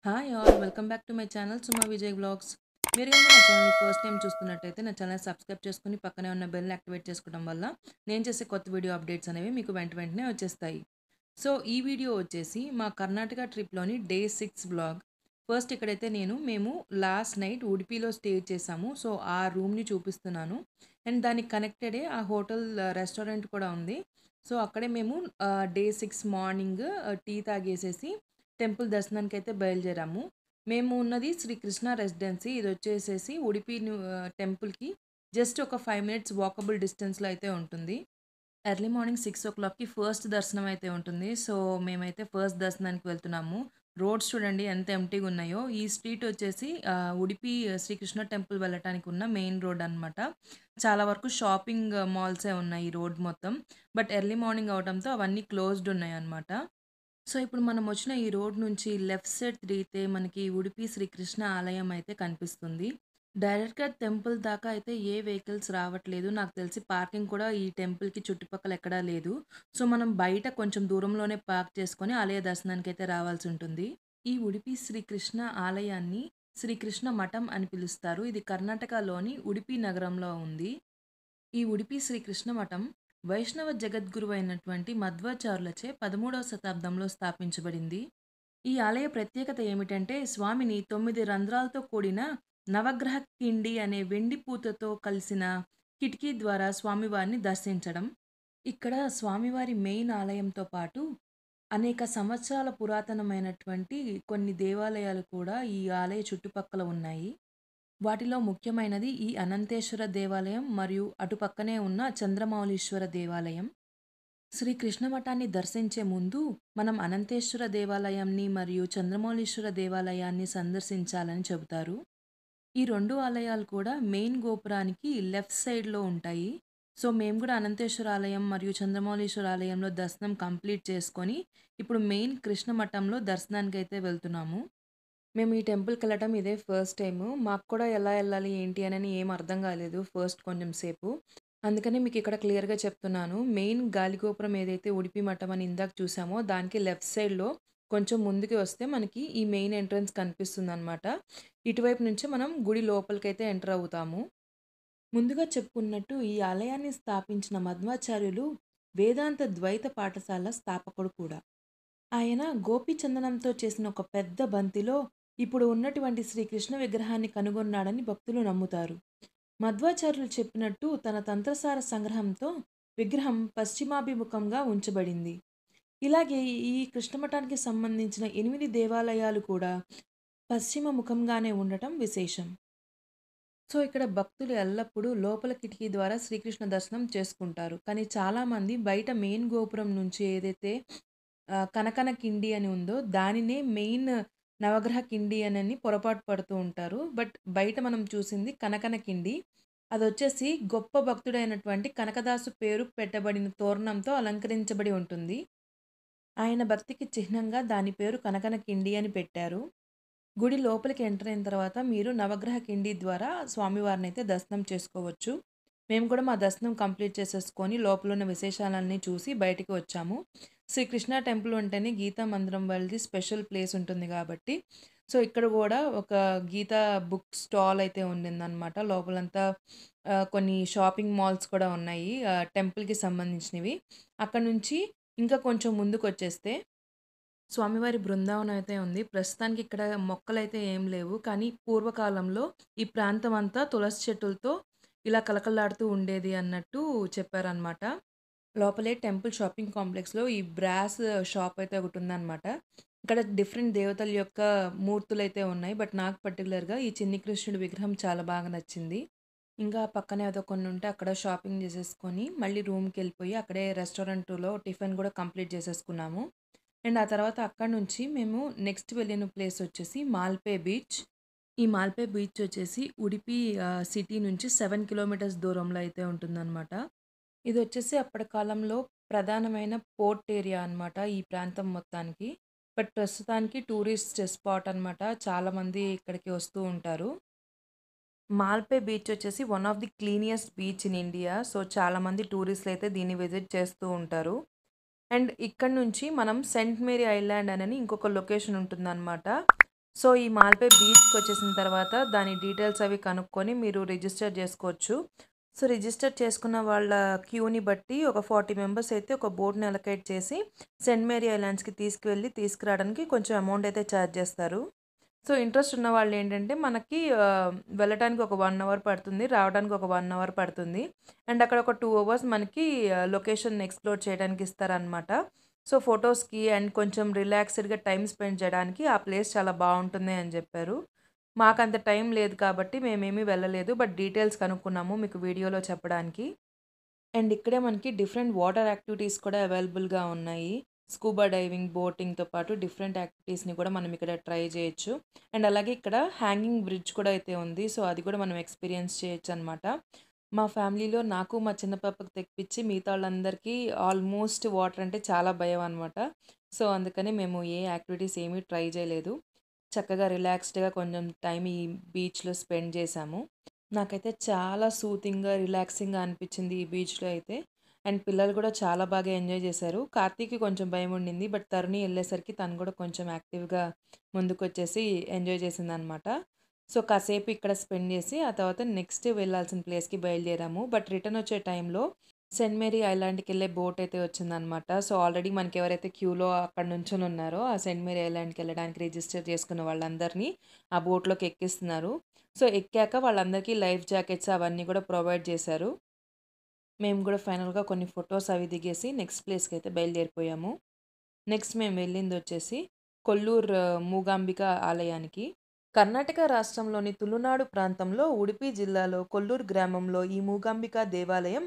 Hi all welcome back to my channel Suma Vijay vlogs. మీరు కనుక నా ఛానల్ని ఫస్ట్ టైం చూస్తున్నట్టయితే నా ఛానల్ సబ్స్క్రైబ్ చేసుకుని పక్కనే ఉన్న బెల్ని యాక్టివేట్ చేసుకోవడం వల్ల నేను చేసే కొత్త వీడియో అప్డేట్స్ అనేవి మీకు వెంటనే వచ్చేస్తాయి. సో ఈ వీడియో వచ్చేసి మా కర్ణాటక ట్రిప్లోని డే 6 వ్లాగ్. ఫస్ట్ ఇక్కడైతే మేము లాస్ట్ నైట్ ఉడిపిలో స్టే చేసాము. సో ఆ రూమ్ని చూపిస్తున్నాను. అండ్ దానికి కనెక్టెడే ఆ హోటల్ రెస్టారెంట్ కూడా ఉంది. సో అక్కడే మేము డే 6 మార్నింగ్ టీ తాగేసేసి టెంపుల్ దర్శనానికి అయితే బయలుదేరాము. మేము ఉన్నది శ్రీ కృష్ణ రెసిడెన్సీ. ఇది వచ్చేసేసి ఉడిపి టెంపుల్కి జస్ట్ ఒక 5 మినిట్స్ వాకబుల్ డిస్టెన్స్లో అయితే ఉంటుంది. ఎర్లీ మార్నింగ్ 6 o'clockకి ఫస్ట్ దర్శనం అయితే ఉంటుంది. సో మేమైతే ఫస్ట్ దర్శనానికి వెళ్తున్నాము. రోడ్స్ చూడండి ఎంత ఎంటీగా ఉన్నాయో. ఈ స్ట్రీట్ వచ్చేసి ఉడిపి శ్రీకృష్ణ టెంపుల్ వెళ్ళటానికి ఉన్న మెయిన్ రోడ్ అనమాట. చాలా వరకు షాపింగ్ మాల్సే ఉన్నాయి ఈ రోడ్ మొత్తం. బట్ ఎర్లీ మార్నింగ్ అవడంతో అవన్నీ క్లోజ్డ్ ఉన్నాయి అనమాట. సో ఇప్పుడు మనం వచ్చిన ఈ రోడ్ నుంచి లెఫ్ట్ సైడ్ తిరిగితే మనకి ఉడిపి శ్రీకృష్ణ ఆలయం అయితే కనిపిస్తుంది. డైరెక్ట్‌గా టెంపుల్ దాకా అయితే ఏ వెహికల్స్ రావట్లేదు. నాకు తెలిసి పార్కింగ్ కూడా ఈ టెంపుల్‌కి చుట్టుపక్కల ఎక్కడా లేదు. సో మనం బయట కొంచెం దూరంలోనే పార్క్ చేసుకొని ఆలయ దర్శనానికైతే రావాల్సి ఉంటుంది. ఈ ఉడిపి శ్రీకృష్ణ ఆలయాన్ని శ్రీకృష్ణ మఠం అని పిలుస్తారు. ఇది కర్ణాటకలోని ఉడిపి నగరంలో ఉంది. ఈ ఉడిపి శ్రీకృష్ణ మఠం వైష్ణవ జగద్గురువైనటువంటి మధ్వాచార్యులచే 13వ శతాబ్దంలో స్థాపించబడింది. ఈ ఆలయ ప్రత్యేకత ఏమిటంటే స్వామిని 9 రంధ్రాలతో కూడిన నవగ్రహ కిండి అనే వెండి పూతతో కలిసిన కిటికీ ద్వారా స్వామివారిని దర్శించడం. ఇక్కడ స్వామివారి మెయిన్ ఆలయంతో పాటు అనేక సంవత్సరాల పురాతనమైనటువంటి కొన్ని దేవాలయాలు కూడా ఈ ఆలయ చుట్టుపక్కల ఉన్నాయి. వాటిలో ముఖ్యమైనది ఈ అనంతేశ్వర దేవాలయం మరియు అటుపక్కనే ఉన్న చంద్రమౌళీశ్వర దేవాలయం. శ్రీ కృష్ణ మఠాన్ని దర్శించే ముందు మనం అనంతేశ్వర దేవాలయాన్ని మరియు చంద్రమౌళీశ్వర దేవాలయాన్ని సందర్శించాలని చెబుతారు. ఈ 2 ఆలయాలు కూడా మెయిన్ గోపురానికి లెఫ్ట్ సైడ్‌లో ఉంటాయి. సో మేము కూడా అనంతేశ్వర ఆలయం మరియు చంద్రమౌళీశ్వర ఆలయంలో దర్శనం కంప్లీట్ చేసుకొని ఇప్పుడు మెయిన్ కృష్ణ మఠంలో దర్శనానికైతే వెళ్తున్నాము. మేము ఈ టెంపుల్‌కెళ్ళటం ఇదే ఫస్ట్ టైము. మాకు కూడా ఎలా ఎళ్ళాలి, ఏంటి అనని ఏం అర్థం కాలేదు ఫస్ట్ కొంచెం సేపు. అందుకనే మీకిక్కడ క్లియర్‌గా చెప్తున్నాను. మెయిన్ గాలిగోపురం ఏదైతే ఉడిపి మఠం అని ఇందాక చూసామో, దానికి లెఫ్ట్ సైడ్‌లో కొంచెం ముందుకి వస్తే మనకి ఈ మెయిన్ ఎంట్రన్స్ కనిపిస్తుందనమాట. ఇటువైపు నుంచి మనం గుడి లోపలికైతే ఎంటర్ అవుతాము. ముందుగా చెప్పుకున్నట్టు ఈ ఆలయాన్ని స్థాపించిన మధ్వాచార్యులు వేదాంత ద్వైత పాఠశాల స్థాపకుడు కూడా. ఆయన గోపీచందనంతో చేసిన ఒక పెద్ద బంతిలో ఇప్పుడు ఉన్నటువంటి శ్రీకృష్ణ విగ్రహాన్ని కనుగొన్నాడని భక్తులు నమ్ముతారు. మధ్వాచార్యులు చెప్పినట్టు తన తంత్రసార సంగ్రహంతో విగ్రహం పశ్చిమాభిముఖంగా ఉంచబడింది. ఇలాగే ఈ కృష్ణమఠానికి సంబంధించిన 8 దేవాలయాలు కూడా పశ్చిమ ముఖంగానే ఉండటం విశేషం. సో ఇక్కడ భక్తులు ఎల్లప్పుడూ లోపల కిటికీ ద్వారా శ్రీకృష్ణ దర్శనం చేసుకుంటారు. కానీ చాలామంది బయట మెయిన్ గోపురం నుంచి ఏదైతే కనకన కిండి అని ఉందో దానినే మెయిన్ నవగ్రహ కిండి అనని పొరపాటు పడుతూ ఉంటారు. బట్ బయట మనం చూసింది కనకన కిండి. అదొచ్చేసి గొప్ప భక్తుడైనటువంటి కనకదాసు పేరు పెట్టబడిన తోరణంతో అలంకరించబడి ఉంటుంది. ఆయన భక్తికి చిహ్నంగా దాని పేరు కనకన కిండి అని పెట్టారు. గుడి లోపలికి ఎంటర్ అయిన తర్వాత మీరు నవగ్రహ కిండి ద్వారా స్వామివారినైతే దర్శనం చేసుకోవచ్చు. మేము కూడా మా దర్శనం కంప్లీట్ చేసేసుకొని లోపలున్న విశేషాలన్నీ చూసి బయటికి వచ్చాము. శ్రీకృష్ణ టెంపుల్ అంటేనే గీతా మందిరం వాళ్ళది స్పెషల్ ప్లేస్ ఉంటుంది కాబట్టి, సో ఇక్కడ కూడా ఒక గీతా బుక్ స్టాల్ అయితే ఉండిందనమాట. లోపలంతా కొన్ని షాపింగ్ మాల్స్ కూడా ఉన్నాయి టెంపుల్‌కి సంబంధించినవి. అక్కడ నుంచి ఇంకా కొంచెం ముందుకొచ్చేస్తే స్వామివారి బృందావనం అయితే ఉంది. ప్రస్తుతానికి ఇక్కడ మొక్కలైతే ఏం లేవు. కానీ పూర్వకాలంలో ఈ ప్రాంతం అంతా తులసి చెట్టులతో ఇలా కలకల్లాడుతూ ఉండేది అన్నట్టు చెప్పారనమాట. లోపలే టెంపుల్ షాపింగ్ కాంప్లెక్స్‌లో ఈ బ్రాస్ షాప్ అయితే ఒకటుందనమాట. ఇక్కడ డిఫరెంట్ దేవతల యొక్క మూర్తులైతే ఉన్నాయి. బట్ నాకు పర్టిక్యులర్‌గా ఈ చిన్ని కృష్ణుడి విగ్రహం చాలా బాగా నచ్చింది. ఇంకా పక్కనే ఏదో కొన్ని ఉంటే అక్కడ షాపింగ్ చేసేసుకొని మళ్ళీ రూమ్‌కెళ్ళిపోయి అక్కడే రెస్టారెంట్‌లో టిఫిన్ కూడా కంప్లీట్ చేసేసుకున్నాము. అండ్ ఆ తర్వాత అక్కడి నుంచి మేము నెక్స్ట్ వెళ్ళిన ప్లేస్ వచ్చేసి మాల్పే బీచ్. ఈ మాల్పే బీచ్ వచ్చేసి ఉడిపి సిటీ నుంచి 7 కిలోమీటర్స్ దూరంలో అయితే ఉంటుందన్నమాట. ఇది వచ్చేసి అప్పటి కాలంలో ప్రధానమైన పోర్ట్ ఏరియా అనమాట ఈ ప్రాంతం మొత్తానికి. బట్ ప్రస్తుతానికి టూరిస్ట్ స్పాట్ అనమాట. చాలామంది ఇక్కడికి వస్తూ ఉంటారు. మాల్పే బీచ్ వచ్చేసి one of the cleanest beach in India. So చాలామంది టూరిస్టులు అయితే దీన్ని విజిట్ చేస్తూ ఉంటారు. అండ్ ఇక్కడ నుంచి మనం సెంట్ మేరీ ఐలాండ్ అని ఇంకొక లొకేషన్ ఉంటుందన్నమాట. సో, ఈ మాల్‌పే బీచ్‌కొచ్చేసిన తర్వాత దాని డీటెయిల్స్ అవి కనుక్కొని మీరు రిజిస్టర్ జేసుకోవచ్చు. సో, రిజిస్టర్ చేసుకున్న వాళ్ళ క్యూని బట్టి ఒక 40 మెంబర్స్ అయితే ఒక బోట్‌ని అలొకేట్ చేసి సెయింట్ మేరీ ఐలాండ్స్‌కి తీసుకువెళ్ళి తీసుకురావడానికి కొంచెం అమౌంట్ అయితే ఛార్జ్ చేస్తారు. సో, ఇంట్రెస్ట్ ఉన్న వాళ్ళేంటంటే మనకి వెళ్ళటానికి ఒక 1 అవర్ పడుతుంది. రావడానికి ఒక 1 అవర్ పడుతుంది. అండ్ అక్కడ ఒక 2 అవర్స్ మనకి లొకేషన్ ఎక్స్‌ప్లోర్ చేయడానికి ఇస్తారనమాట. సో, ఫోటోస్‌కి అండ్ కొంచెం రిలాక్స్‌డ్‌గా టైమ్ స్పెండ్ చేయడానికి ఆ ప్లేస్ చాలా బావుంటుంది అని జెప్పారు. మాకంత టైం లేదు కాబట్టి మేమేమి వెళ్ళలేదు. బట్ డీటెయిల్స్ కనుక్కున్నాము మీకు వీడియోలో చెప్పడానికి. అండ్ ఇక్కడే మనకి డిఫరెంట్ వాటర్ యాక్టివిటీస్ కూడా అవైలబుల్‌గా ఉన్నాయి. స్కూబా డైవింగ్, బోటింగ్‌తో పాటు డిఫరెంట్ యాక్టివిటీస్‌ని కూడా మనం ఇక్కడ ట్రై చేయొచ్చు. అండ్ అలాగే ఇక్కడ హ్యాంగింగ్ బ్రిడ్జ్ కూడా అయితే ఉంది. సో, అది కూడా మనం ఎక్స్‌పీరియన్స్ చేయొచ్చనమాట. మా ఫ్యామిలీలో నాకు, మా చిన్న పాపకి తెప్పించి మిగతా వాళ్ళందరికీ ఆల్మోస్ట్ వాటర్ అంటే చాలా భయం అనమాట. సో, అందుకని మేము ఏ యాక్టివిటీస్ ఏమీ ట్రై చేయలేదు. చక్కగా రిలాక్స్డ్‌గా కొంచెం టైం ఈ బీచ్‌లో స్పెండ్ చేశాము. నాకైతే చాలా సూతింగ్‌గా, రిలాక్సింగ్‌గా అనిపించింది ఈ బీచ్‌లో అయితే. అండ్ పిల్లలు కూడా చాలా బాగా ఎంజాయ్ చేశారు. కార్తీక్‌కి కొంచెం భయముండింది. బట్ తరుణి ఎళ్ళేసరికి తను కూడా కొంచెం యాక్టివ్‌గా ముందుకొచ్చేసి ఎంజాయ్ చేసిందనమాట. సో, కాసేపు ఇక్కడ స్పెండ్ చేసి ఆ తర్వాత నెక్స్ట్ వెళ్ళాల్సిన ప్లేస్‌కి బయలుదేరాము. బట్ రిటర్న్ వచ్చే టైంలో సెయింట్ మేరీ ఐలాండ్‌కెళ్ళే బోట్ అయితే వచ్చిందనమాట. సో, ఆల్రెడీ మనకెవరైతే క్యూలో అక్కడ నుంచొని ఉన్నారో ఆ సెయింట్ మేరీ ఐలాండ్‌కెళ్ళడానికి రిజిస్టర్ చేసుకున్న వాళ్ళందరినీ ఆ బోట్‌లోకి ఎక్కిస్తున్నారు. సో, ఎక్కాక వాళ్ళందరికీ లైఫ్ జాకెట్స్ అవన్నీ కూడా ప్రొవైడ్ చేశారు. మేము కూడా ఫైనల్‌గా కొన్ని ఫోటోస్ అవి దిగేసి నెక్స్ట్ ప్లేస్‌కైతే బయలుదేరిపోయాము. నెక్స్ట్ మేము వెళ్ళిందొచ్చేసి కొల్లూరు మూగాంబిక ఆలయానికి. కర్ణాటక రాష్ట్రంలోని తులునాడు ప్రాంతంలో ఉడిపి జిల్లాలో కొల్లూరు గ్రామంలో ఈ మూగాంబిక దేవాలయం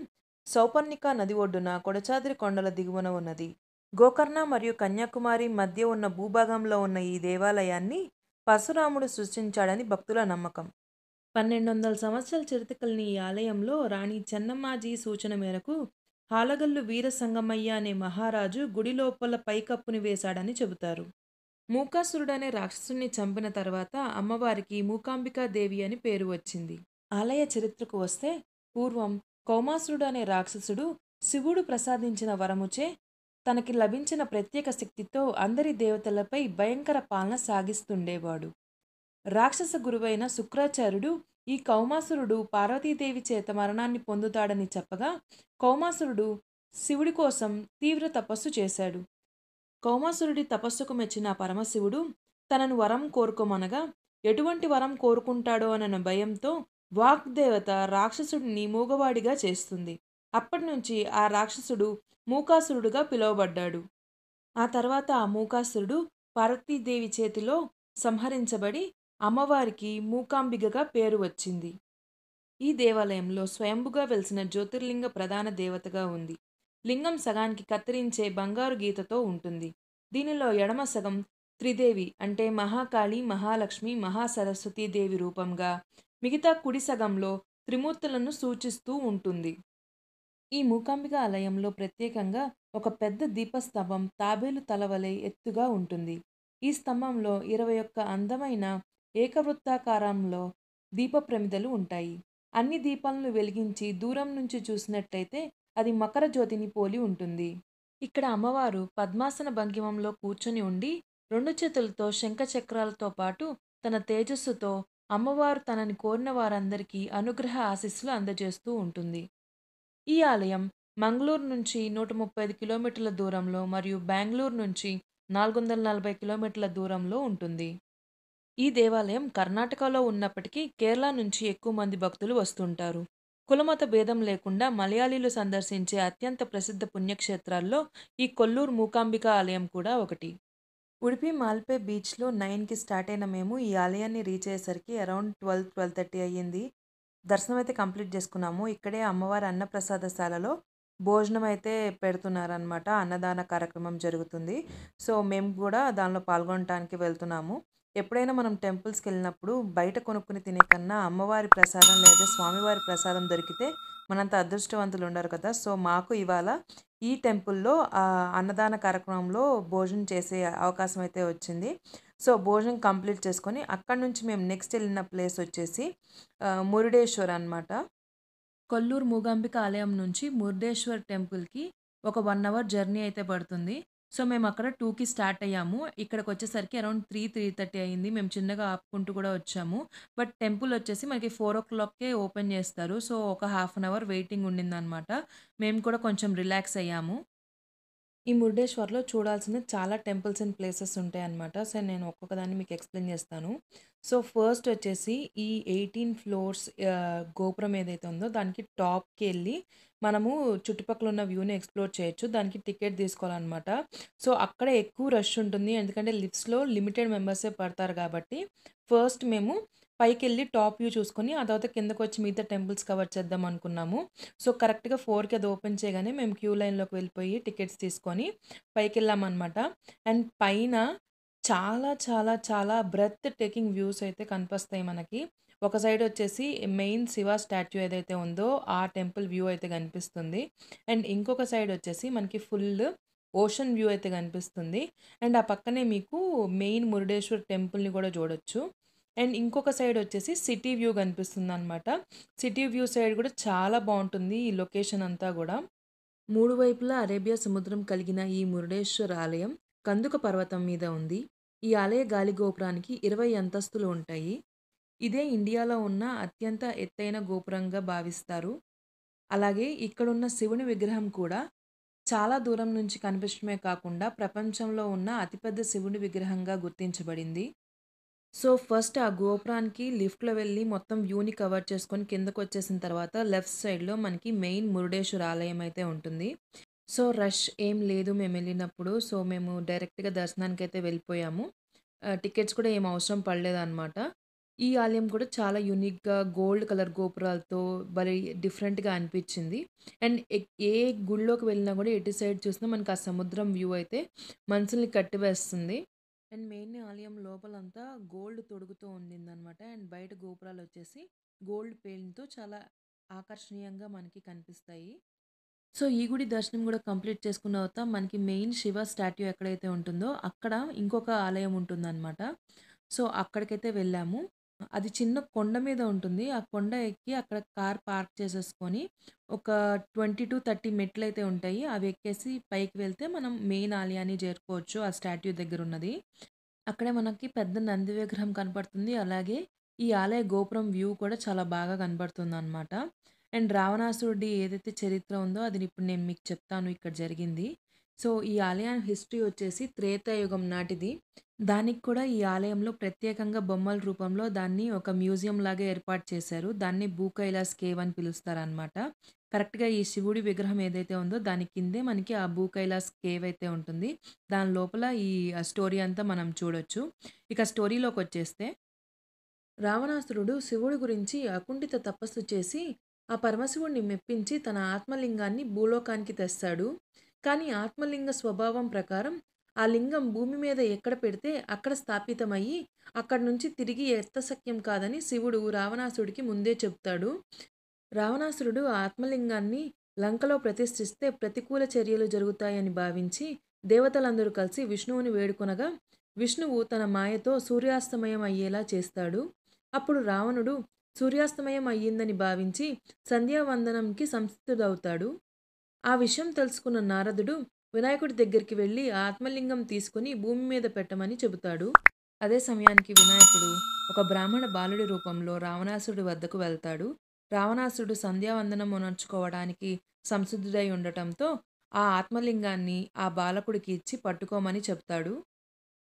సౌపర్ణిక నది ఒడ్డున కొడచాద్రి కొండల దిగువన ఉన్నది. గోకర్ణ మరియు కన్యాకుమారి మధ్య ఉన్న భూభాగంలో ఉన్న ఈ దేవాలయాన్ని పరశురాముడు సృష్టించాడని భక్తుల నమ్మకం. 1200 సంవత్సరాల చరిత్ర కలిగిన ఈ ఆలయంలో రాణి చెన్నమ్మాజీ సూచన మేరకు హాలగల్లు వీర సంగమయ్య అనే మహారాజు గుడి లోపల పైకప్పుని వేశాడని చెబుతారు. మూకాసురుడనే రాక్షసుని చంపిన తర్వాత అమ్మవారికి మూకాంబికా దేవి అని పేరు వచ్చింది. ఆలయ చరిత్రకు వస్తే పూర్వం కౌమాసురుడు అనే రాక్షసుడు శివుడు ప్రసాదించిన వరముచే తనకి లభించిన ప్రత్యేక శక్తితో అందరి దేవతలపై భయంకర పాలన సాగిస్తుండేవాడు. రాక్షస గురువైన శుక్రాచార్యుడు ఈ కౌమాసురుడు పార్వతీదేవి చేత మరణాన్ని పొందుతాడని చెప్పగా కౌమాసురుడు శివుడి కోసం తీవ్ర తపస్సు చేశాడు. కౌమాసురుడి తపస్సుకు మెచ్చిన పరమశివుడు తనను వరం కోరుకోమనగా ఎటువంటి వరం కోరుకుంటాడో అన్న భయంతో వాగ్దేవత రాక్షసుడిని మూగవాడిగా చేస్తుంది. అప్పటి నుంచి ఆ రాక్షసుడు మూకాసురుడుగా పిలువబడ్డాడు. ఆ తర్వాత ఆ మూకాసురుడు పార్వతీదేవి చేతిలో సంహరించబడి అమ్మవారికి మూకాంబికగా పేరు వచ్చింది. ఈ దేవాలయంలో స్వయంభుగా వెలిసిన జ్యోతిర్లింగ ప్రధాన దేవతగా ఉంది. లింగం సగానికి కత్తిరించే బంగారు గీతతో ఉంటుంది. దీనిలో ఎడమ సగం త్రిదేవి అంటే మహాకాళి, మహాలక్ష్మి, మహాసరస్వతీ దేవి రూపంగా, మిగతా కుడి సగంలో త్రిమూర్తులను సూచిస్తూ ఉంటుంది. ఈ మూకాంబిక ఆలయంలో ప్రత్యేకంగా ఒక పెద్ద దీపస్తంభం తాబేలు తలవలె ఎత్తుగా ఉంటుంది. ఈ స్తంభంలో 21 అందమైన ఏకవృత్తాకారంలో దీప ప్రమిదలు ఉంటాయి. అన్ని దీపాలను వెలిగించి దూరం నుంచి చూసినట్టయితే అది మకర జ్యోతిని పోలి ఉంటుంది. ఇక్కడ అమ్మవారు పద్మాసన భంగిమంలో కూర్చొని ఉండి 2 చేతులతో శంఖ చక్రాలతో పాటు తన తేజస్సుతో అమ్మవారు తనని కోరిన వారందరికీ అనుగ్రహ ఆశీస్సులు అందజేస్తూ ఉంటుంది. ఈ ఆలయం మంగళూరు నుంచి 135 కిలోమీటర్ల దూరంలో మరియు బెంగుళూరు నుంచి 440 కిలోమీటర్ల దూరంలో ఉంటుంది. ఈ దేవాలయం కర్ణాటకలో ఉన్నప్పటికీ కేరళ నుంచి ఎక్కువ మంది భక్తులు వస్తుంటారు. కులమత భేదం లేకుండా మలయాళీలు సందర్శించే అత్యంత ప్రసిద్ధ పుణ్యక్షేత్రాల్లో ఈ కొల్లూరు మూకాంబిక ఆలయం కూడా ఒకటి. ఉడిపి మాల్పే బీచ్లో 9కి స్టార్ట్ అయిన మేము ఈ ఆలయాన్ని రీచ్ అయ్యేసరికి అరౌండ్ 12:30 అయ్యింది. దర్శనం అయితే కంప్లీట్ చేసుకున్నాము. ఇక్కడే అమ్మవారి అన్నప్రసాదశాలలో భోజనం అయితే పెడుతున్నారనమాట. అన్నదాన కార్యక్రమం జరుగుతుంది. సో, మేము కూడా దానిలో పాల్గొనటానికి వెళ్తున్నాము. ఎప్పుడైనా మనం టెంపుల్స్‌కెళ్ళినప్పుడు బయట కొనుక్కొని తినే కన్నా అమ్మవారి ప్రసాదం లేదా స్వామివారి ప్రసాదం దొరికితే మనంత అదృష్టవంతులు ఉండరు కదా! సో, మాకు ఇవాళ ఈ టెంపుల్‌లో అన్నదాన కార్యక్రమంలో భోజనం చేసే అవకాశం అయితే వచ్చింది. సో, భోజనం కంప్లీట్ చేసుకొని అక్కడి నుంచి మేము నెక్స్ట్ వెళ్ళిన ప్లేస్ వచ్చేసి మురుడేశ్వర్ అనమాట. కొల్లూరు మూగాంబిక ఆలయం నుంచి మురుడేశ్వర్ టెంపుల్‌కి ఒక 1 అవర్ జర్నీ అయితే పడుతుంది. సో, మేమక్కడ 2కి స్టార్ట్ అయ్యాము. ఇక్కడికొచ్చేసరికి అరౌండ్ 3:30 అయింది. మేము చిన్నగా ఆపుకుంటూ కూడా వచ్చాము. బట్ టెంపుల్ వచ్చేసి మనకి 4:00కే ఓపెన్ చేస్తారు. సో, ఒక హాఫ్ అన్ అవర్ వెయిటింగ్ ఉండిందనమాట. మేము కూడా కొంచెం రిలాక్స్ అయ్యాము. ఈ మురుడేశ్వర్‌లో చూడాల్సిన చాలా టెంపుల్స్ అండ్ ప్లేసెస్ ఉంటాయన్నమాట. సో, నేను ఒక్కొక్క దాన్ని మీకు ఎక్స్‌ప్లెయిన్ చేస్తాను. సో, ఫస్ట్ వచ్చేసి ఈ 18 ఫ్లోర్స్ గోపురం ఏదైతే ఉందో దానికి టాప్‌కెళ్ళి మనము చుట్టుపక్కల ఉన్న వ్యూని ఎక్స్‌ప్లోర్ చేయొచ్చు. దానికి టికెట్ తీసుకోవాలన్నమాట. సో, అక్కడ ఎక్కువ రష్ ఉంటుంది. ఎందుకంటే లిఫ్ట్స్‌లో లిమిటెడ్ మెంబర్సే పడతారు కాబట్టి ఫస్ట్ మేము పైకెళ్ళి టాప్ వ్యూ చూసుకొని ఆ తర్వాత కిందకొచ్చి మిగతా టెంపుల్స్ కవర్ చేద్దాం అనుకున్నాము. సో, కరెక్ట్‌గా 4కి అది ఓపెన్ చేయగానే మేము క్యూ లైన్‌లోకి వెళ్ళిపోయి టికెట్స్ తీసుకొని పైకెళ్ళామనమాట. అండ్ పైన చాలా చాలా చాలా బ్రెత్ టేకింగ్ వ్యూస్ అయితే కనిపిస్తాయి మనకి. ఒక సైడ్ వచ్చేసి మెయిన్ శివ స్టాట్యూ ఏదైతే ఉందో ఆ టెంపుల్ వ్యూ అయితే కనిపిస్తుంది. అండ్ ఇంకొక సైడ్ వచ్చేసి మనకి ఫుల్ ఓషన్ వ్యూ అయితే కనిపిస్తుంది. అండ్ ఆ పక్కనే మీకు మెయిన్ మురుడేశ్వర్ టెంపుల్‌ని కూడా చూడొచ్చు. అండ్ ఇంకొక సైడ్ వచ్చేసి సిటీ వ్యూ కనిపిస్తుందనమాట. సిటీ వ్యూ సైడ్ కూడా చాలా బావుంటుంది ఈ లొకేషన్ అంతా గూడా. 3 వైపులా అరేబియా సముద్రం కలిగిన ఈ మురుడేశ్వర ఆలయం కందుక పర్వతం మీద ఉంది. ఈ ఆలయ గాలి గోపురానికి 20 అంతస్తులు ఉంటాయి. ఇదే ఇండియాలో ఉన్న అత్యంత ఎత్తైన గోపురంగా భావిస్తారు. అలాగే ఇక్కడున్న శివుని విగ్రహం కూడా చాలా దూరం నుంచి కనిపించడమే కాకుండా ప్రపంచంలో ఉన్న అతిపెద్ద శివుని విగ్రహంగా గుర్తించబడింది. సో, ఫస్ట్ ఆ గోపురానికి లిఫ్ట్‌లో వెళ్ళి మొత్తం వ్యూని కవర్ చేసుకొని కిందకొచ్చేసిన తర్వాత లెఫ్ట్ సైడ్‌లో మనకి మెయిన్ మురుడేశ్వర ఆలయం అయితే ఉంటుంది. సో, రష్ ఏం లేదు మేమెళ్ళినప్పుడు. సో, మేము డైరెక్ట్‌గా దర్శనానికైతే వెళ్ళిపోయాము. టికెట్స్ కూడా ఏం అవసరం పడలేదనమాట. ఈ ఆలయం కూడా చాలా యూనిక్‌గా గోల్డ్ కలర్ గోపురాలతో భలే డిఫరెంట్‌గా అనిపిచ్చింది. అండ్ ఏ గుడిలోకి వెళ్ళినా కూడా ఎటు సైడ్ చూసినా మనకు ఆ సముద్రం వ్యూ అయితే మనసుల్ని కట్టివేస్తుంది. అండ్ మెయిన్ ఆలయం లోపలంతా గోల్డ్ తొడుగుతో ఉండిందనమాట. అండ్ బయట గోపురాలొచ్చేసి గోల్డ్ పెయింట్‌తో చాలా ఆకర్షణీయంగా మనకి కనిపిస్తాయి. సో, ఈ గుడి దర్శనం గూడా కంప్లీట్ చేసుకున్న తర్వాత మనకి మెయిన్ శివ స్టాట్యూ ఎక్కడైతే ఉంటుందో అక్కడ ఇంకొక ఆలయం ఉంటుందనమాట. సో, అక్కడికైతే వెళ్ళాము. అది చిన్న కొండ మీద ఉంటుంది. ఆ కొండ ఎక్కి అక్కడ కార్ పార్క్ చేసేసుకొని ఒక 20-30 మెట్లయితే ఉంటాయి. అవి ఎక్కేసి పైకి వెళ్తే మనం మెయిన్ ఆలయాన్ని చేరుకోవచ్చు. ఆ స్టాట్యూ దగ్గరున్నది. అక్కడే మనకి పెద్ద నంది విగ్రహం కనపడుతుంది. అలాగే ఈ ఆలయ గోపురం వ్యూ కూడా చాలా బాగా కనపడుతుందనమాట. అండ్ రావణాసురుడి ఏదైతే చరిత్ర ఉందో అది ఇప్పుడు నేను మీకు చెప్తాను ఇక్కడ జరిగింది. సో, ఈ ఆలయం హిస్టరీ వచ్చేసి త్రేతాయుగం నాటిది. దానికి కూడా ఈ ఆలయంలో ప్రత్యేకంగా బొమ్మల రూపంలో దాన్ని ఒక మ్యూజియం లాగా ఏర్పాటు చేశారు. దాన్ని భూకైలాస్ కేవ్ అని పిలుస్తారనమాట. కరెక్ట్‌గా ఈ శివుడి విగ్రహం ఏదైతే ఉందో దాని కిందే మనకి ఆ భూకైలాస్ కేవ్ అయితే ఉంటుంది. దాని లోపల ఈ స్టోరీ అంతా మనం చూడొచ్చు. ఇక స్టోరీలోకొచ్చేస్తే రావణాసురుడు శివుడి గురించి అకుంఠిత తపస్సు చేసి ఆ పరమశివుడిని మెప్పించి తన ఆత్మలింగాన్ని భూలోకానికి తెస్తాడు. కానీ ఆత్మలింగ స్వభావం ప్రకారం ఆ లింగం భూమి మీద ఎక్కడ పెడితే అక్కడ స్థాపితమయ్యి అక్కడి నుంచి తిరిగి ఎత్తశక్యం కాదని శివుడు రావణాసుడికి ముందే చెప్తాడు. రావణాసురుడు ఆ ఆత్మలింగాన్ని లంకలో ప్రతిష్ఠిస్తే ప్రతికూల చర్యలు జరుగుతాయని భావించి దేవతలందరూ కలిసి విష్ణువుని వేడుకొనగా విష్ణువు తన మాయతో సూర్యాస్తమయం అయ్యేలా చేస్తాడు. అప్పుడు రావణుడు సూర్యాస్తమయం అయ్యిందని భావించి సంధ్యావందనంకి సంసిద్ధుడవుతాడు. ఆ విషయం తెలుసుకున్న నారదుడు వినాయకుడి దగ్గరికి వెళ్ళి ఆ ఆత్మలింగం తీసుకుని భూమి మీద పెట్టమని చెబుతాడు. అదే సమయానికి వినాయకుడు ఒక బ్రాహ్మణ బాలుడి రూపంలో రావణాసురుడి వద్దకు వెళ్తాడు. రావణాసురుడు సంధ్యావందనం ఉనర్చుకోవడానికి సంసిద్ధుడై ఉండటంతో ఆ ఆత్మలింగాన్ని ఆ బాలకుడికి ఇచ్చి పట్టుకోమని చెప్తాడు.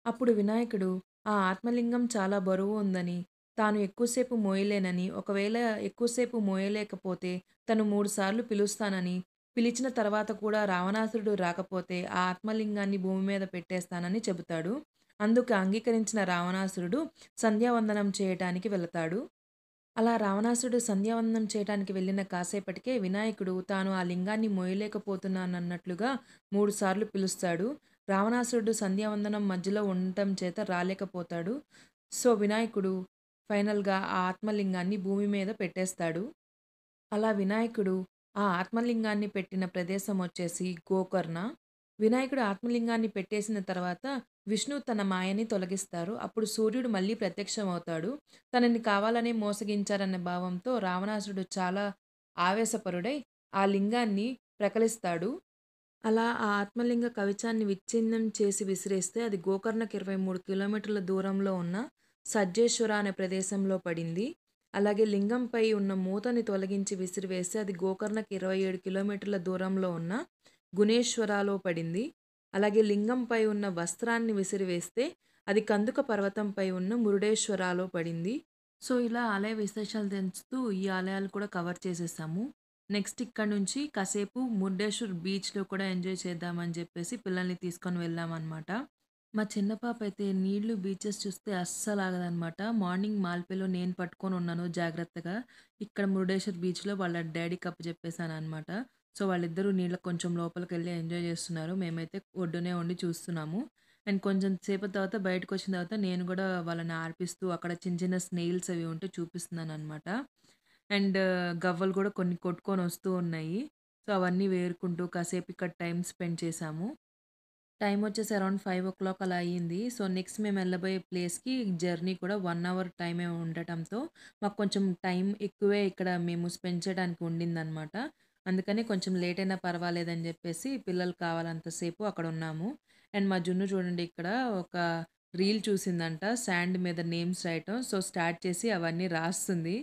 అప్పుడు వినాయకుడు ఆ ఆత్మలింగం చాలా బరువు ఉందని, తాను ఎక్కువసేపు మోయలేనని, ఒకవేళ ఎక్కువసేపు మోయలేకపోతే తను 3 సార్లు పిలుస్తానని, పిలిచిన తర్వాత కూడా రావణాసురుడు రాకపోతే ఆ ఆత్మలింగాన్ని భూమి మీద పెట్టేస్తానని చెబుతాడు. అందుకు అంగీకరించిన రావణాసురుడు సంధ్యావందనం చేయటానికి వెళతాడు. అలా రావణాసురుడు సంధ్యావందనం చేయటానికి వెళ్ళిన కాసేపటికే వినాయకుడు తాను ఆ లింగాన్ని మోయలేకపోతున్నానన్నట్లుగా 3 సార్లు పిలుస్తాడు. రావణాసురుడు సంధ్యావందనం మధ్యలో ఉండటం చేత రాలేకపోతాడు. సో, వినాయకుడు ఫైనల్‌గా ఆ ఆత్మలింగాన్ని భూమి మీద పెట్టేస్తాడు. అలా వినాయకుడు ఆ ఆత్మలింగాన్ని పెట్టిన ప్రదేశం వచ్చేసి గోకర్ణ. వినాయకుడు ఆత్మలింగాన్ని పెట్టేసిన తర్వాత విష్ణువు తన మాయని తొలగిస్తారు. అప్పుడు సూర్యుడు మళ్ళీ ప్రత్యక్షమవుతాడు. తనని కావాలనే మోసగించారన్న భావంతో రావణాసురుడు చాలా ఆవేశపరుడై ఆ లింగాన్ని ప్రకలిస్తాడు. అలా ఆ ఆత్మలింగ కవచాన్ని విచ్ఛిన్నం చేసి విసిరేస్తే అది గోకర్ణకి 23 కిలోమీటర్ల దూరంలో ఉన్న సజ్జేశ్వర అనే ప్రదేశంలో పడింది. అలాగే లింగంపై ఉన్న మూతని తొలగించి విసిరివేస్తే అది గోకర్ణకి 27 కిలోమీటర్ల దూరంలో ఉన్న గుణేశ్వరాలో పడింది. అలాగే లింగంపై ఉన్న వస్త్రాన్ని విసిరివేస్తే అది కందుక పర్వతంపై ఉన్న మురుడేశ్వరాలో పడింది. సో, ఇలా ఆలయ విశేషాలు తెలుస్తూ ఈ ఆలయాలు కూడా కవర్ చేసేసాము. నెక్స్ట్ ఇక్కడ నుంచి కాసేపు మురుడేశ్వర్ బీచ్‌లో కూడా ఎంజాయ్ చేద్దామని జెప్పేసి పిల్లల్ని తీసుకొని వెళ్ళామనమాట. మా చిన్న పాప అయితే నీళ్లు, బీచెస్ చూస్తే అస్సలాగదనమాట. మార్నింగ్ మాల్‌పేలో నేను పట్టుకొనున్నాను జాగ్రత్తగా. ఇక్కడ మురుడేశ్వర్ బీచ్‌లో వాళ్ళ డ్యాడీకి అప్పజెప్పేసాననమాట. సో, వాళ్ళిద్దరూ నీళ్ళకి కొంచెం లోపలికెళ్ళి ఎంజాయ్ జేస్తున్నారు. మేమైతే ఒడ్డునే ఉండి చూస్తున్నాము. అండ్ కొంచెం సేపటి తర్వాత బయటకొచ్చిన తర్వాత నేను గూడా వాళ్ళని ఆడిపిస్తూ అక్కడ చిన్న చిన్న స్నేయిల్స్ అవి ఉంటే చూపిస్తున్నాననమాట. అండ్ గవ్వలు గూడా కొన్ని కొట్టుకొనొస్తూ ఉన్నాయి. సో, అవన్నీ వేరుకుంటూ కాసేపు ఇక్కడ టైమ్ స్పెండ్ చేశాము. టైమొచ్చేసి అరౌండ్ 5:00 అలా అయ్యింది. సో, నెక్స్ట్ మేము వెళ్ళబోయే ప్లేస్‌కి జర్నీ కూడా 1 అవర్ టైమే ఉండటంతో మాకు కొంచెం టైం ఎక్కువే ఇక్కడ మేము స్పెండ్ చేయడానికి ఉండిందనమాట. అందుకని కొంచెం లేట్ అయినా పర్వాలేదని జెప్పేసి పిల్లలు కావాలంత సేపు అక్కడున్నాము. అండ్ మా జున్ను చూడండి ఇక్కడ ఒక రీల్ చూసిందంట శాండ్ మీద నేమ్స్ రాయటం. సో, స్టార్ట్ చేసి అవన్నీ రాస్తుంది.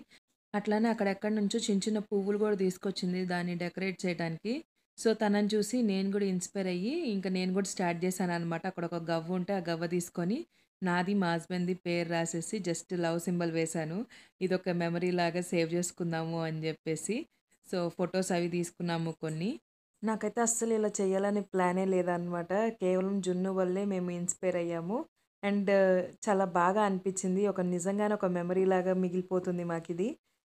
అట్లానే అక్కడెక్కడి నుంచో చిన్న చిన్న పువ్వులు గూడా తీసుకొచ్చింది దాన్ని డెకరేట్ చేయటానికి. సో, తనని చూసి నేను గూడా ఇన్‌స్పైర్ అయ్యి, ఇంక నేను గూడా స్టార్ట్ చేశాననమాట. అక్కడొక గవ్వ ఉంటే, ఆ గవ్వ తీసుకొని నాది, మా హస్బెండ్‌ది పేరు రాసేసి జస్ట్ లవ్ సింబల్ వేశాను. ఇదొక మెమరీలాగా సేవ్ చేసుకుందాము అని జెప్పేసి. సో, ఫోటోస్ అవి తీసుకున్నాము కొన్ని. నాకైతే అస్సలు ఇలా చేయాలని ప్లానే లేదనమాట. కేవలం జున్ను వల్లే మేము ఇన్‌స్పైర్ అయ్యాము. అండ్ చాలా బాగా అనిపిచ్చింది. నిజంగానే ఒక మెమరీలాగా మిగిలిపోతుంది మాకిది.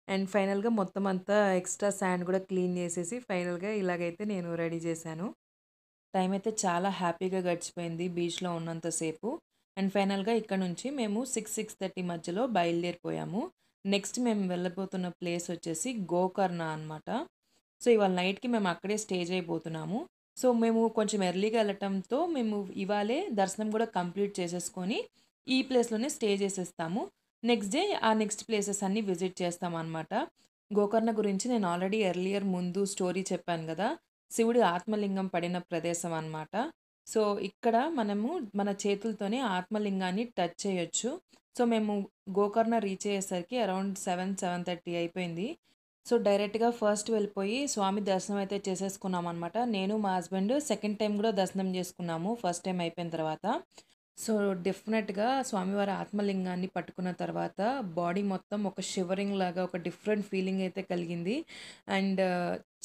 అండ్ ఫైనల్‌గా మొత్తం అంతా ఎక్స్‌ట్రా శాండ్ గూడా క్లీన్ జేసేసి ఫైనల్‌గా ఇలాగైతే నేను రెడీ జేశాను. టైం అయితే చాలా హ్యాపీగా గడిచిపోయింది బీచ్‌లో ఉన్నంత సేపు. అండ్ ఫైనల్‌గా ఇక్కడ నుంచి మేము 6:30 మధ్యలో బయలుదేరిపోయాము. నెక్స్ట్ మేము వెళ్ళబోతున్న ప్లేస్ వచ్చేసి గోకర్ణ అనమాట. సో, ఇవాళ నైట్‌కి మేము అక్కడే స్టే చేయబోతున్నాము. సో, మేము కొంచెం ఎర్లీగా ఎళ్ళటంతో మేము ఇవాళే దర్శనం గూడా కంప్లీట్ చేసేసుకొని, ఈ ప్లేస్‌లోనే స్టే చేసేస్తాము. నెక్స్ట్ డే ఆ నెక్స్ట్ ప్లేసెస్ అన్నీ విజిట్ చేస్తామనమాట. గోకర్ణ గురించి నేను ఆల్రెడీ ఎర్లియర్ ముందు స్టోరీ చెప్పాను గదా! శివుడి ఆత్మలింగం పడిన ప్రదేశం అనమాట. సో, ఇక్కడ మనము మన చేతులతోనే ఆత్మలింగాన్ని టచ్ చేయొచ్చు. సో, మేము గోకర్ణ రీచ్ అయ్యేసరికి అరౌండ్ 7, 7:30 అయిపోయింది. సో, డైరెక్ట్‌గా ఫస్ట్ వెళ్ళిపోయి స్వామి దర్శనం అయితే చేసేసుకున్నామనమాట. నేను, మా హస్బెండ్ సెకండ్ టైమ్ గూడా దర్శనం జేసుకున్నాము. ఫస్ట్ టైమ్ అయిపోయిన తర్వాత. సో, డెఫినెట్‌గా స్వామివారి ఆత్మలింగాన్ని పట్టుకున్న తర్వాత బాడీ మొత్తం ఒక షివరింగ్ లాగా ఒక డిఫరెంట్ ఫీలింగ్ అయితే కలిగింది. అండ్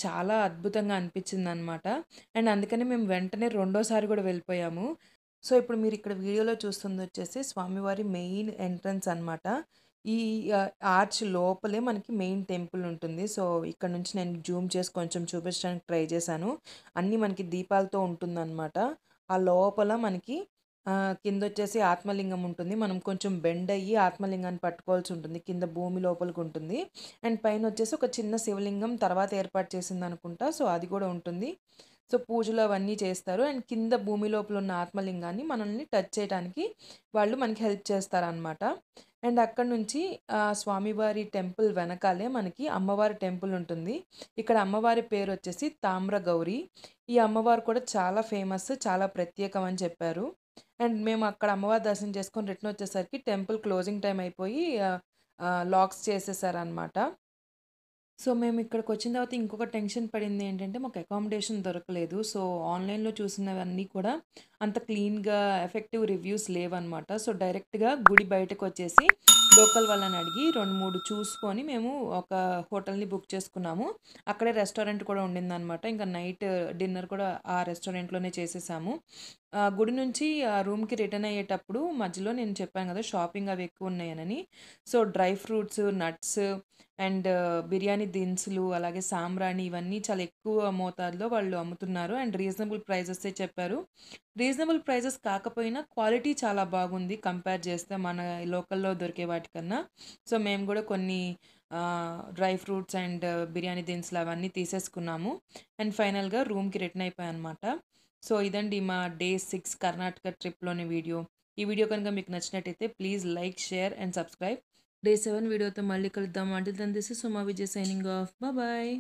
చాలా అద్భుతంగా అనిపించిందనమాట. అండ్ అందుకని మేము వెంటనే రెండోసారి గూడా వెళ్ళిపోయాము. సో, ఇప్పుడు మీరిక్కడ వీడియోలో చూస్తుందొచ్చేసి స్వామివారి మెయిన్ ఎంట్రన్స్ అనమాట. ఈ ఆర్చ్ లోపలే మనకి మెయిన్ టెంపుల్ ఉంటుంది. సో, ఇక్కడ నుంచి నేను జూమ్ చేసి కొంచెం చూపించడానికి ట్రై చేశాను. అన్నీ మనకి దీపాలతో ఉంటుందనమాట. ఆ లోపల మనకి కిందొచ్చేసి ఆత్మలింగం ఉంటుంది. మనం కొంచెం బెండ్ అయ్యి ఆత్మలింగాన్ని పట్టుకోవాల్సి ఉంటుంది. కింద భూమి లోపలికుంటుంది. అండ్ పైనొచ్చేసి ఒక చిన్న శివలింగం తర్వాత ఏర్పాటు చేసిందనుకుంటా. సో, అది గూడా ఉంటుంది. సో, పూజలు అవన్నీ చేస్తారు. అండ్ కింద భూమి లోపల ఉన్న ఆత్మలింగాన్ని మనల్ని టచ్ చేయటానికి వాళ్ళు మనకి హెల్ప్ చేస్తారనమాట. అండ్ అక్కడి నుంచి స్వామివారి టెంపుల్ వెనకాలే మనకి అమ్మవారి టెంపుల్ ఉంటుంది. ఇక్కడ అమ్మవారి పేరొచ్చేసి తామ్రగౌరి. ఈ అమ్మవారు కూడా చాలా ఫేమస్, చాలా ప్రత్యేకం అని చెప్పారు. అండ్ మేము అక్కడ అమ్మవారి దర్శనం చేసుకొని రిటర్న్ వచ్చేసరికి టెంపుల్ క్లోజింగ్ టైమ్ అయిపోయి లాక్స్ చేసేసారనమాట. సో, మేమిక్కడికొచ్చిన తర్వాత ఇంకొక టెన్షన్ పడిందేంటంటే, మాకు అకామిడేషన్ దొరకలేదు. సో, ఆన్‌లైన్‌లో చూసినవన్నీ కూడా అంత క్లీన్‌గా, ఎఫెక్టివ్ రివ్యూస్ లేవనమాట. సో, డైరెక్ట్‌గా గుడి బయటకొచ్చేసి లోకల్ వాళ్ళని అడిగి 2, 3 చూసుకొని మేము ఒక హోటల్‌ని బుక్ చేసుకున్నాము. అక్కడే రెస్టారెంట్ కూడా ఉండిందనమాట. ఇంకా నైట్ డిన్నర్ కూడా ఆ రెస్టారెంట్‌లోనే చేసేసాము. గుడి నుంచి ఆ రూమ్‌కి రిటర్న్ అయ్యేటప్పుడు మధ్యలో నేను చెప్పాను గదా! షాపింగ్ అవి ఎక్కువున్నాయనని. So, dry fruits, nuts and biryani దినుసులు, అలాగే సాంబ్రాణి ఇవన్నీ చాలా ఎక్కువ మోతాదులో వాళ్ళు అమ్ముతున్నారు. అండ్ రీజనబుల్ ప్రైజెసే చెప్పారు. రీజనబుల్ ప్రైజెస్ కాకపోయినా క్వాలిటీ చాలా బాగుంది కంపేర్ చేస్తే మన లోకల్‌లో దొరికే వాటికన్నా. సో, మేము గూడా కొన్ని డ్రై ఫ్రూట్స్ అండ్ బిర్యానీ దినుసులు అవన్నీ తీసేసుకున్నాము. అండ్ ఫైనల్‌గా రూమ్‌కి రిటర్న్ అయిపోయామనమాట. సో, ఇదండి మా డే 6 కర్ణాటక ట్రిప్‌లోని వీడియో. ఈ వీడియో కనుక మీకు నచ్చినట్టయితే please like, share and subscribe. Day 7 వీడియోతో మళ్ళీ కలుద్దాం. Until then this is Suma Vijay signing off. Bye.